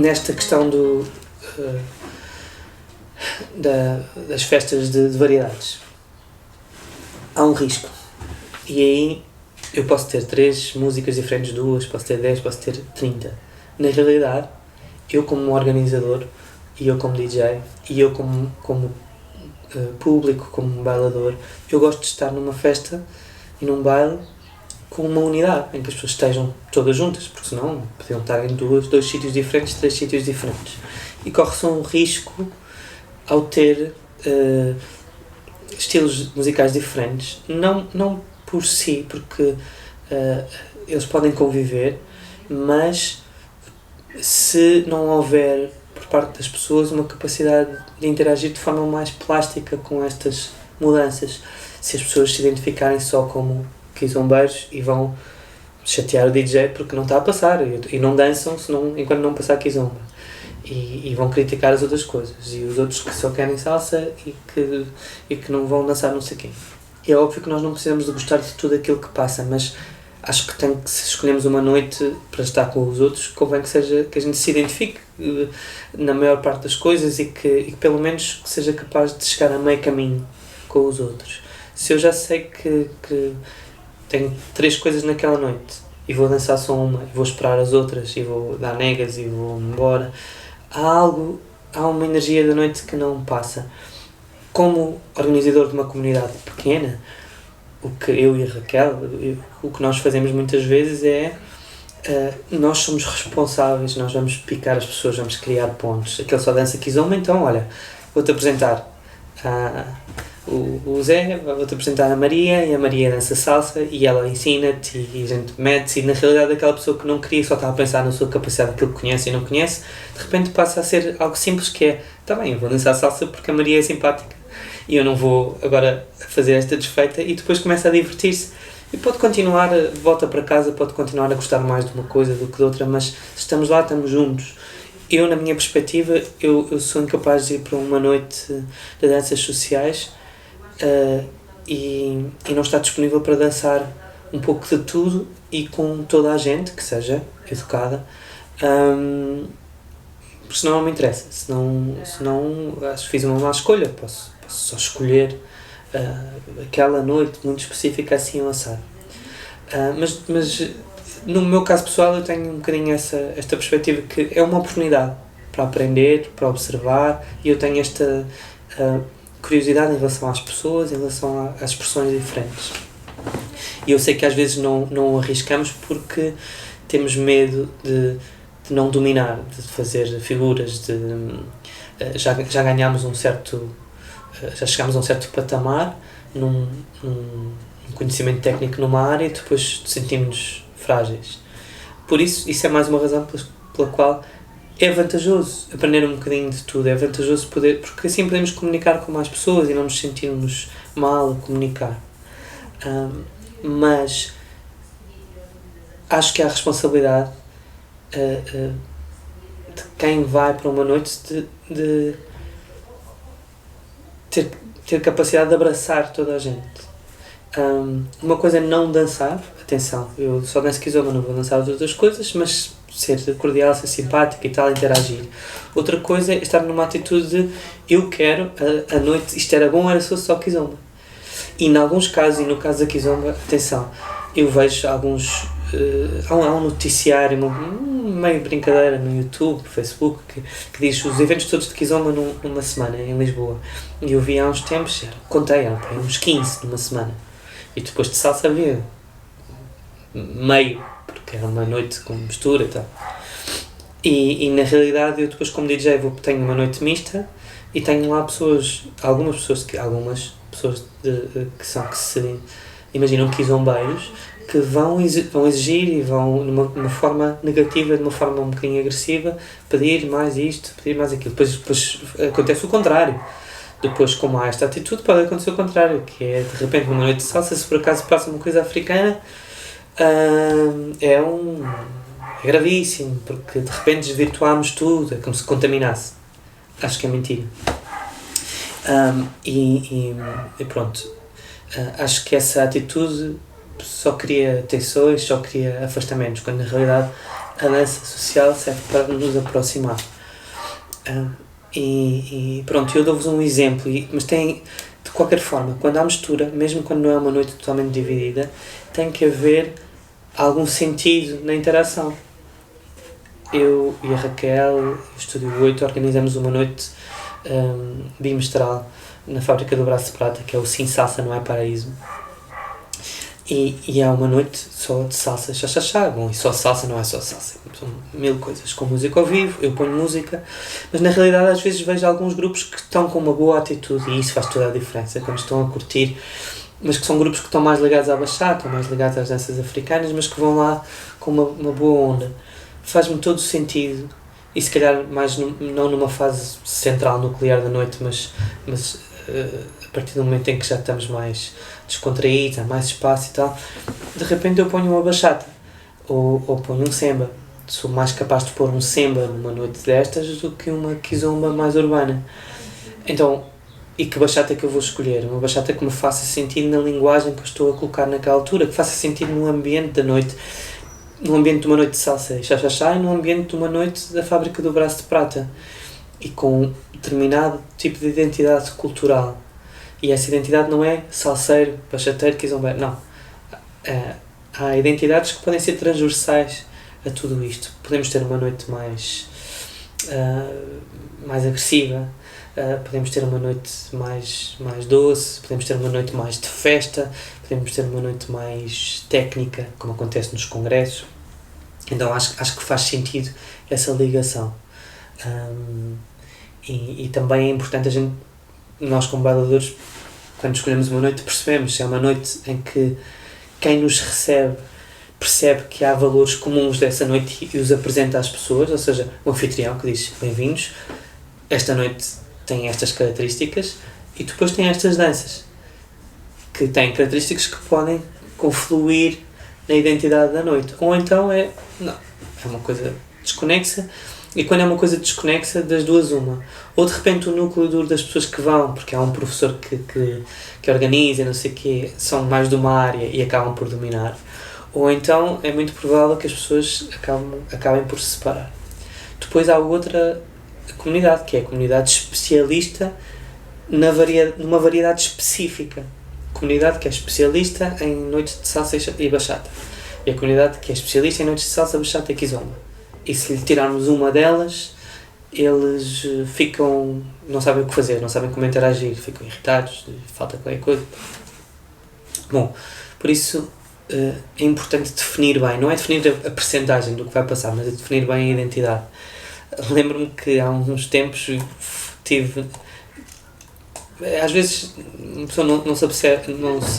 nesta questão das festas de variedades, há um risco. E aí eu posso ter 3 músicas diferentes, 2, posso ter 10, posso ter 30. Na realidade, eu como organizador, e eu como DJ, e eu como público, como bailador, eu gosto de estar numa festa e num baile com uma unidade, em que as pessoas estejam todas juntas, porque senão podiam estar em 2 sítios diferentes, 3 sítios diferentes. E corre-se um risco ao ter estilos musicais diferentes, não por si, porque eles podem conviver, mas se não houver por parte das pessoas uma capacidade de interagir de forma mais plástica com estas mudanças, se as pessoas se identificarem só como quizombeiros e vão chatear o DJ porque não está a passar e não dançam enquanto não passar kizomba e vão criticar as outras coisas e os outros que só querem salsa e que não vão dançar não sei quem. É óbvio que nós não precisamos de gostar de tudo aquilo que passa, mas acho que se escolhemos uma noite para estar com os outros, convém que a gente se identifique na maior parte das coisas e que pelo menos seja capaz de chegar a meio caminho com os outros. Se eu já sei que tenho 3 coisas naquela noite e vou dançar só uma e vou esperar as outras e vou dar negas e vou embora, há uma energia da noite que não passa. Como organizador de uma comunidade pequena, o que eu e a Raquel, o que nós fazemos muitas vezes é nós somos responsáveis, nós vamos picar as pessoas, vamos criar pontos. Aquele só dança kizomba, então olha, vou-te apresentar o Zé, vou-te apresentar a Maria, e a Maria dança salsa e ela ensina-te e a gente mete-se, e na realidade aquela pessoa que não queria, só estava a pensar na sua capacidade, aquilo que conhece e não conhece, de repente passa a ser algo simples que é, está bem, eu vou dançar salsa porque a Maria é simpática e eu não vou agora fazer esta desfeita, e depois começa a divertir-se e pode continuar, volta para casa, pode continuar a gostar mais de uma coisa do que de outra, mas se estamos lá, estamos juntos. Eu, na minha perspectiva, eu sou incapaz de ir para uma noite de danças sociais e não estar disponível para dançar um pouco de tudo e com toda a gente que seja educada, porque senão não me interessa, senão acho que fiz uma má escolha, posso só escolher aquela noite muito específica assim assado. Mas no meu caso pessoal eu tenho um bocadinho esta perspectiva que é uma oportunidade para aprender, para observar, e eu tenho esta curiosidade em relação às pessoas, em relação às expressões diferentes. E eu sei que às vezes não arriscamos porque temos medo de não dominar, de fazer figuras, já ganhámos já chegámos a um certo patamar num conhecimento técnico numa área e depois sentimos-nos frágeis. Por isso é mais uma razão pela qual é vantajoso aprender um bocadinho de tudo, é vantajoso porque assim podemos comunicar com mais pessoas e não nos sentirmos mal a comunicar. Mas acho que há a responsabilidade de quem vai para uma noite de ter capacidade de abraçar toda a gente. Uma coisa é não dançar, atenção, eu só danço kizomba, não vou dançar as outras coisas, mas ser cordial, ser simpático e tal, interagir. Outra coisa é estar numa atitude de eu quero, a noite, isto era bom, era só kizomba. E em alguns casos, e no caso da kizomba, atenção, eu vejo alguns, há um noticiário, meio brincadeira no YouTube, no Facebook, que diz os eventos todos de kizomba numa semana, em Lisboa. E eu vi há uns tempos, eram uns 15 numa semana. E depois de salsa havia meio, porque era uma noite com mistura e tal. E na realidade eu depois como DJ tenho uma noite mista e tenho lá algumas pessoas que se imaginam kizombeiros, que vão exigir e vão numa forma negativa, de uma forma um bocadinho agressiva, pedir mais isto, pedir mais aquilo. Depois acontece o contrário. Depois, como há esta atitude, pode acontecer o contrário, que é, de repente, numa noite de salsa, se por acaso passa uma coisa africana, é gravíssimo, porque de repente desvirtuámos tudo, é como se contaminasse. Acho que é mentira. E pronto. Acho que essa atitude só cria tensões, só cria afastamentos, quando na realidade a dança social serve para nos aproximar. E pronto, eu dou-vos um exemplo, mas tem, de qualquer forma, quando há mistura, mesmo quando não é uma noite totalmente dividida, tem que haver algum sentido na interação. Eu e a Raquel, Estúdio 8, organizamos uma noite bimestral na fábrica do Braço de Prata, que é o Sim Salsa Não É Paraíso. E há uma noite só de salsa, chá. Bom, e só salsa não é só salsa. São 1000 coisas. Com música ao vivo, eu ponho música, mas na realidade às vezes vejo alguns grupos que estão com uma boa atitude e isso faz toda a diferença, quando estão a curtir, mas que são grupos que estão mais ligados à bachata, estão mais ligados às danças africanas, mas que vão lá com uma boa onda. Faz-me todo o sentido, e se calhar mais não numa fase central, nuclear da noite, mas a partir do momento em que já estamos mais descontraídos, há mais espaço e tal, de repente eu ponho uma bachata ou ponho um semba. Sou mais capaz de pôr um semba numa noite destas do que uma kizomba mais urbana. Então, e que bachata é que eu vou escolher? Uma bachata que me faça sentido na linguagem que eu estou a colocar naquela altura, que faça sentido no ambiente da noite, no ambiente de uma noite de salsa e chá e no ambiente de uma noite da fábrica do Braço de Prata, e com um determinado tipo de identidade cultural. E essa identidade não é salseiro, bachateiro, kizombeiro, não. Há identidades que podem ser transversais a tudo isto. Podemos ter uma noite mais agressiva, podemos ter uma noite mais doce, podemos ter uma noite mais de festa, podemos ter uma noite mais técnica, como acontece nos congressos. Então acho que faz sentido essa ligação. E também é importante nós como bailadores, quando escolhemos uma noite, percebemos se é uma noite em que quem nos recebe percebe que há valores comuns dessa noite e os apresenta às pessoas, ou seja, o anfitrião que diz bem-vindos, esta noite tem estas características, e depois tem estas danças que têm características que podem confluir na identidade da noite, ou então é uma coisa desconexa. E quando é uma coisa desconexa, das duas uma. Ou de repente o núcleo duro das pessoas que vão, porque há um professor que organiza, não sei o quê, são mais de uma área e acabam por dominar. Ou então é muito provável que as pessoas acabem por se separar. Depois há outra comunidade, que é a comunidade especialista numa variedade específica. Comunidade que é especialista em noites de salsa e bachata. E a comunidade que é especialista em noites de salsa, bachata e kizomba. E se lhe tirarmos uma delas, eles não sabem o que fazer, não sabem como interagir, ficam irritados, falta qualquer coisa. Bom, por isso é importante definir bem, não é definir a percentagem do que vai passar, mas é definir bem a identidade. Lembro-me que há uns tempos tive... Às vezes uma pessoa não se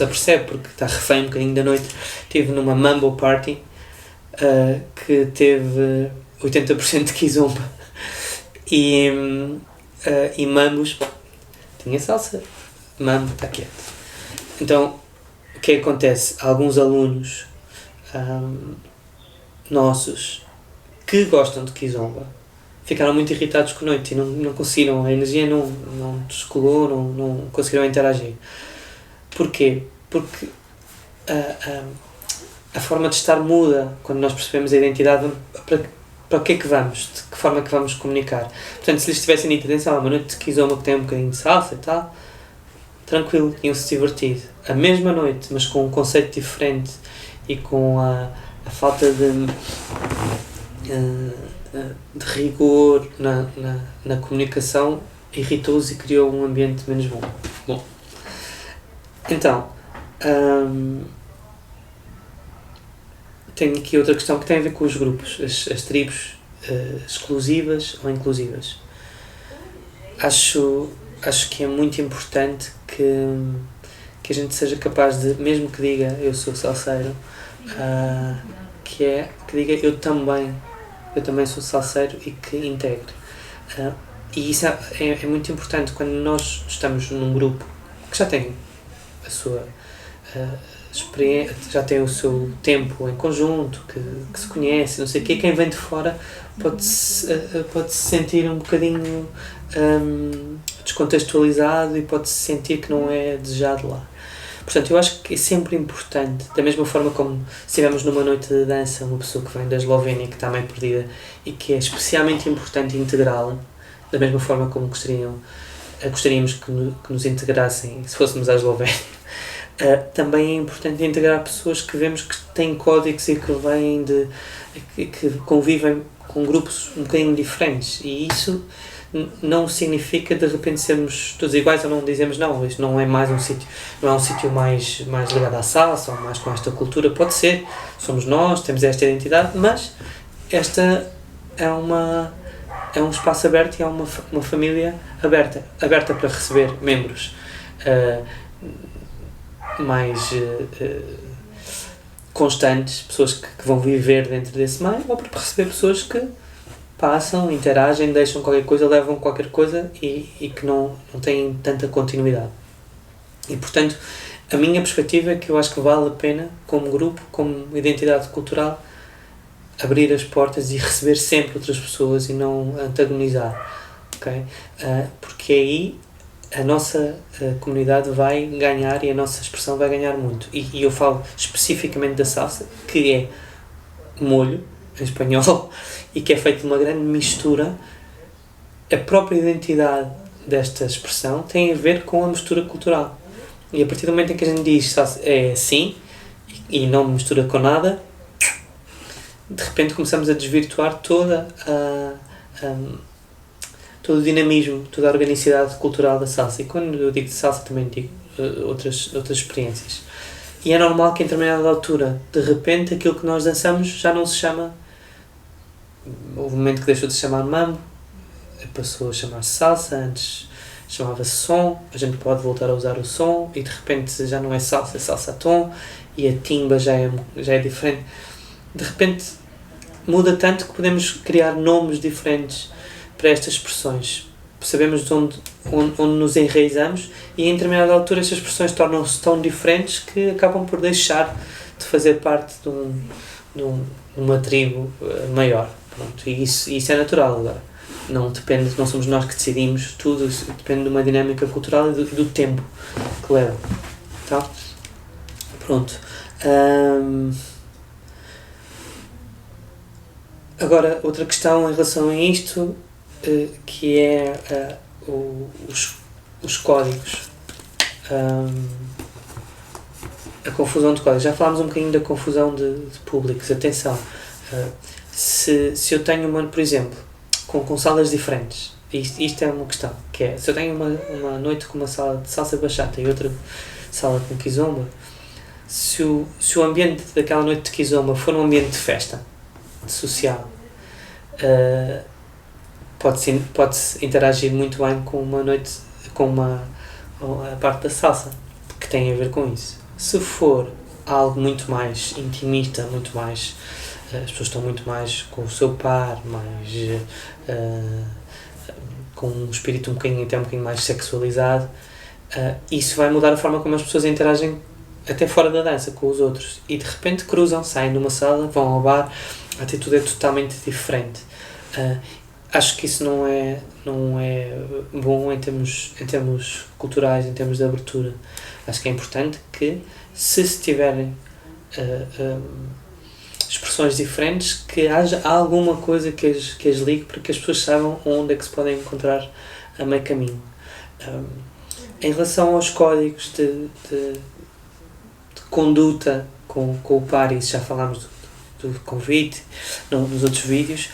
apercebe porque está refém um bocadinho da noite. Estive numa Mambo Party que teve 80% de kizomba e mambos, tinha salsa, mambo está quieto. Então o que acontece? Alguns alunos nossos que gostam de kizomba ficaram muito irritados com a noite e não conseguiram, a energia não descolou, não conseguiram interagir. Porquê? Porque a forma de estar muda quando nós percebemos a identidade. Para o que é que vamos? De que forma é que vamos comunicar? Portanto, se lhes tivessem dito, atenção, uma noite de kizomba que tem um bocadinho de salsa e tal, tranquilo, tinham-se divertido. A mesma noite, mas com um conceito diferente e com a falta de rigor na comunicação, irritou-os e criou um ambiente menos bom. Bom, então... tenho aqui outra questão que tem a ver com os grupos, as tribos exclusivas ou inclusivas. Acho que é muito importante que a gente seja capaz de, mesmo que diga eu sou salseiro, que diga eu também sou salseiro e que integre. E isso é muito importante quando nós estamos num grupo que já tem a sua experiência, já tem o seu tempo em conjunto, que se conhece, não sei o quê. Quem vem de fora pode se sentir um bocadinho descontextualizado e pode se sentir que não é desejado lá. Portanto, eu acho que é sempre importante, da mesma forma como se estivermos numa noite de dança, uma pessoa que vem da Eslovénia que está meio perdida e que é especialmente importante integrá-la, da mesma forma como gostaríamos que nos integrassem se fôssemos à Eslovénia. Também é importante integrar pessoas que vemos que têm códigos e que convivem com grupos um bocadinho diferentes, e isso não significa de repente sermos todos iguais, ou não dizemos não, isto não é mais um sítio, não é um sítio mais ligado à salsa ou mais com esta cultura. Pode ser, somos nós, temos esta identidade, mas esta é um espaço aberto e é uma família aberta para receber membros mais constantes, pessoas que vão viver dentro desse meio, ou para receber pessoas que passam, interagem, deixam qualquer coisa, levam qualquer coisa e que não têm tanta continuidade. E, portanto, a minha perspectiva é que eu acho que vale a pena, como grupo, como identidade cultural, abrir as portas e receber sempre outras pessoas e não antagonizar, ok? Porque aí a nossa comunidade vai ganhar e a nossa expressão vai ganhar muito. E eu falo especificamente da salsa, que é molho, em espanhol, e que é feito de uma grande mistura. A própria identidade desta expressão tem a ver com a mistura cultural. E a partir do momento em que a gente diz é assim e não mistura com nada, de repente começamos a desvirtuar todo o dinamismo, toda a organicidade cultural da salsa. E quando eu digo de salsa também digo outras experiências. E é normal que em determinada altura, de repente, aquilo que nós dançamos já não se chama... Houve um momento que deixou de se chamar mambo, passou a chamar-se salsa, antes chamava-se som, a gente pode voltar a usar o som e de repente já não é salsa, é salsa-tom, e a timba já é diferente. De repente muda tanto que podemos criar nomes diferentes para estas expressões. Sabemos de onde nos enraizamos e em determinada altura estas expressões tornam-se tão diferentes que acabam por deixar de fazer parte de uma tribo maior. Pronto, e isso é natural agora. Não somos nós que decidimos tudo, depende de uma dinâmica cultural e do tempo que leva. Tá? Pronto. Agora, outra questão em relação a isto, que é os códigos. A confusão de códigos. Já falámos um bocadinho da confusão de públicos. Atenção, se eu tenho por exemplo, com salas diferentes, isto é uma questão, que é, se eu tenho uma noite com uma sala de salsa bachata e outra sala com kizomba, se o ambiente daquela noite de kizomba for um ambiente de festa, social, pode-se interagir muito bem com uma noite, com a parte da salsa, que tem a ver com isso. Se for algo muito mais intimista, muito mais... as pessoas estão muito mais com o seu par, mais com um espírito até um bocadinho mais sexualizado, isso vai mudar a forma como as pessoas interagem até fora da dança com os outros, e de repente cruzam, saem de uma sala, vão ao bar, a atitude é totalmente diferente. Acho que isso não é bom em termos culturais, em termos de abertura. Acho que é importante que, se tiverem expressões diferentes, que haja alguma coisa que as ligue para que as pessoas saibam onde é que se podem encontrar a meio caminho. Em relação aos códigos de conduta com o par, isso já falámos do convite nos outros vídeos.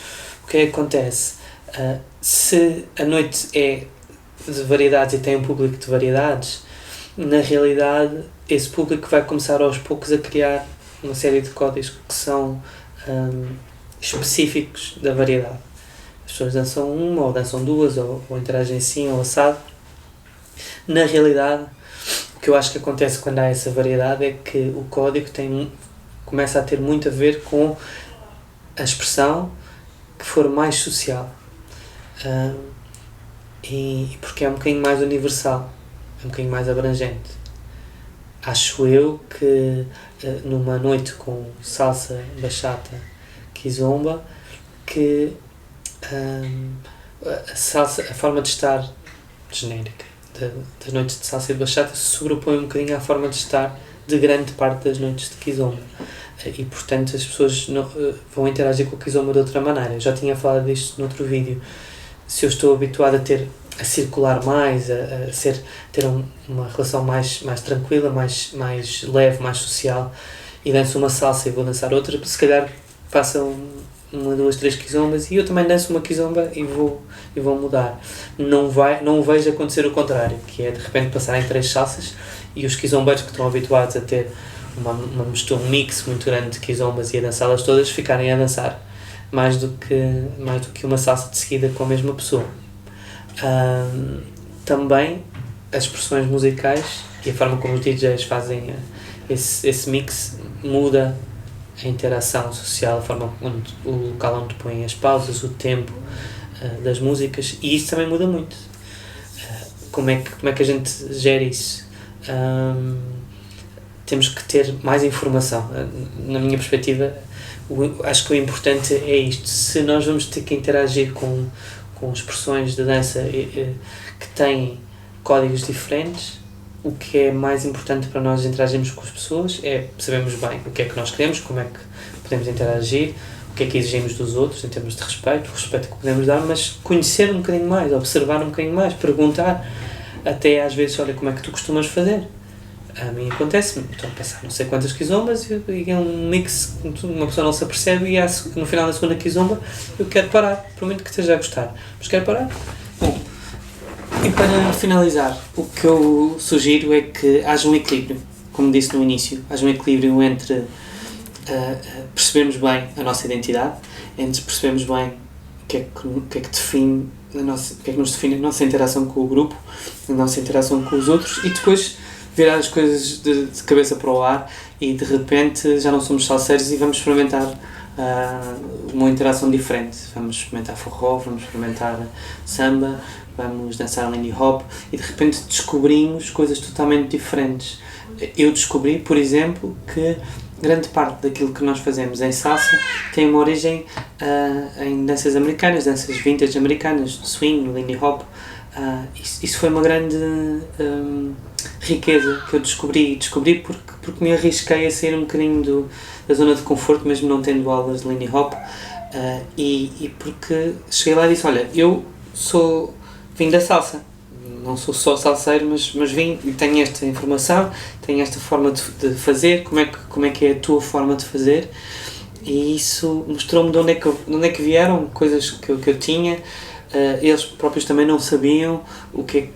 O que é que acontece? Se a noite é de variedades e tem um público de variedades, na realidade esse público vai começar aos poucos a criar uma série de códigos que são específicos da variedade. As pessoas dançam uma, ou dançam duas, ou interagem assim ou assado. Na realidade, o que eu acho que acontece quando há essa variedade é que o código começa a ter muito a ver com a expressão que for mais social. E porque é um bocadinho mais universal, é um bocadinho mais abrangente. Acho eu que numa noite com salsa, bachata, kizomba, que a salsa, a forma de estar genérica, das noites de salsa e de bachata se sobrepõe um bocadinho à forma de estar de grande parte das noites de kizomba. E portanto as pessoas vão interagir com a kizomba de outra maneira. Eu já tinha falado disto noutro vídeo. Se eu estou habituado a circular mais, ter uma relação mais tranquila, mais leve, mais social, e danço uma salsa e vou dançar outra, se calhar façam 1, 2, 3 kizombas e eu também danço uma kizomba e vou mudar. Não o vejo acontecer o contrário, que é de repente passarem 3 salsas e os kizombeiros que estão habituados a ter uma mistura, um mix muito grande de kizombas e a dançá-las todas, ficarem a dançar mais do que uma salsa de seguida com a mesma pessoa. Também as expressões musicais e a forma como os DJs fazem esse mix muda a interação social, a forma o local onde põem as pausas, o tempo das músicas, e isso também muda muito. Como é que a gente gera isso? Temos que ter mais informação. Na minha perspectiva, acho que o importante é isto. Se nós vamos ter que interagir com expressões de dança que têm códigos diferentes, o que é mais importante para nós interagirmos com as pessoas é sabermos bem o que é que nós queremos, como é que podemos interagir, o que é que exigimos dos outros em termos de respeito, o respeito que podemos dar, mas conhecer um bocadinho mais, observar um bocadinho mais, perguntar, até às vezes, olha, como é que tu costumas fazer? A mim acontece-me, estou a pensar não sei quantas kizombas e é um mix que uma pessoa não se apercebe e no final da segunda kizomba eu quero parar, por muito que esteja a gostar, mas quero parar. Bom, e para finalizar, o que eu sugiro é que haja um equilíbrio, como disse no início, haja um equilíbrio entre percebermos bem a nossa identidade, entre percebermos bem o que é que define o que é que nos define a nossa interação com o grupo, a nossa interação com os outros, e depois virar as coisas de cabeça para o ar e de repente já não somos salseiros e vamos experimentar uma interação diferente. Vamos experimentar forró, vamos experimentar samba, vamos dançar lindy hop e de repente descobrimos coisas totalmente diferentes. Eu descobri, por exemplo, que grande parte daquilo que nós fazemos em salsa tem uma origem em danças americanas, danças vintage americanas, no swing, no lindy hop. Isso foi uma grande riqueza que eu descobri porque me arrisquei a sair um bocadinho da zona de conforto, mesmo não tendo aulas de lindy hop, e porque cheguei lá e disse, olha, eu vim da salsa, não sou só salseiro, mas vim e tenho esta informação, tenho esta forma de fazer, como é que é a tua forma de fazer, e isso mostrou-me de onde é que vieram coisas que eu tinha. Eles próprios também não sabiam o que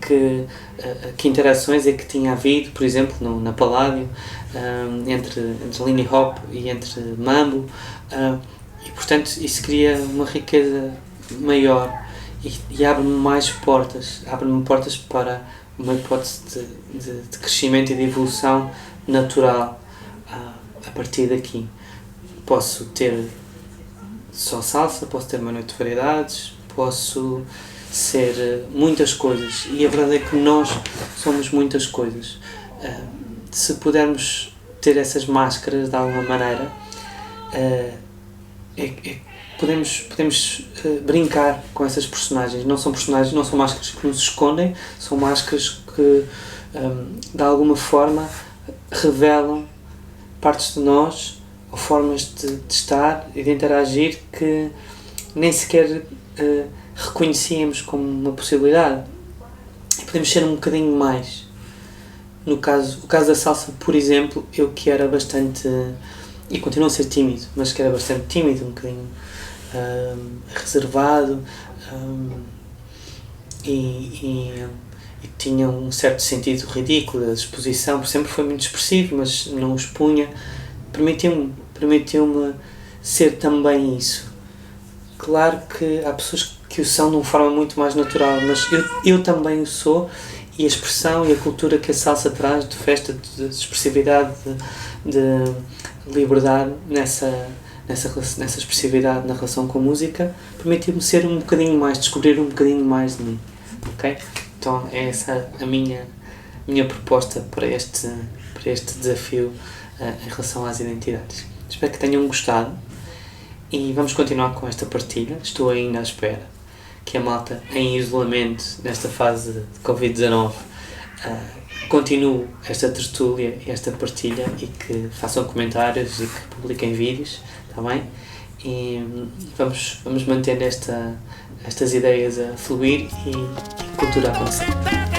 interações é que tinha havido, por exemplo, na Palladio, entre lindy hop e entre mambo, e portanto isso cria uma riqueza maior e abre-me mais portas, para uma hipótese de crescimento e de evolução natural a partir daqui. Posso ter só salsa, posso ter uma noite de variedades, posso ser muitas coisas, e a verdade é que nós somos muitas coisas. Se pudermos ter essas máscaras de alguma maneira, podemos brincar com essas personagens. Não são máscaras que nos escondem, são máscaras que de alguma forma revelam partes de nós ou formas de estar e de interagir que nem sequer reconhecíamos como uma possibilidade, e podemos ser um bocadinho mais. O caso da salsa, por exemplo, eu que era bastante, e continuo a ser tímido, mas que era bastante tímido, um bocadinho reservado, e tinha um certo sentido ridículo da exposição, sempre foi muito expressivo, mas não o expunha, permitiu-me ser também isso. Claro que há pessoas que o são de uma forma muito mais natural, mas eu também o sou, e a expressão e a cultura que a salsa traz de festa, de expressividade, de liberdade nessa expressividade na relação com a música, permitiu-me ser um bocadinho mais, descobrir um bocadinho mais de mim, ok? Então é essa a minha proposta para este desafio em relação às identidades. Espero que tenham gostado. E vamos continuar com esta partilha. Estou ainda à espera que a malta em isolamento nesta fase de Covid-19 continue esta tertúlia e esta partilha e que façam comentários e que publiquem vídeos, está bem? E vamos mantendo estas ideias a fluir e cultura a acontecer.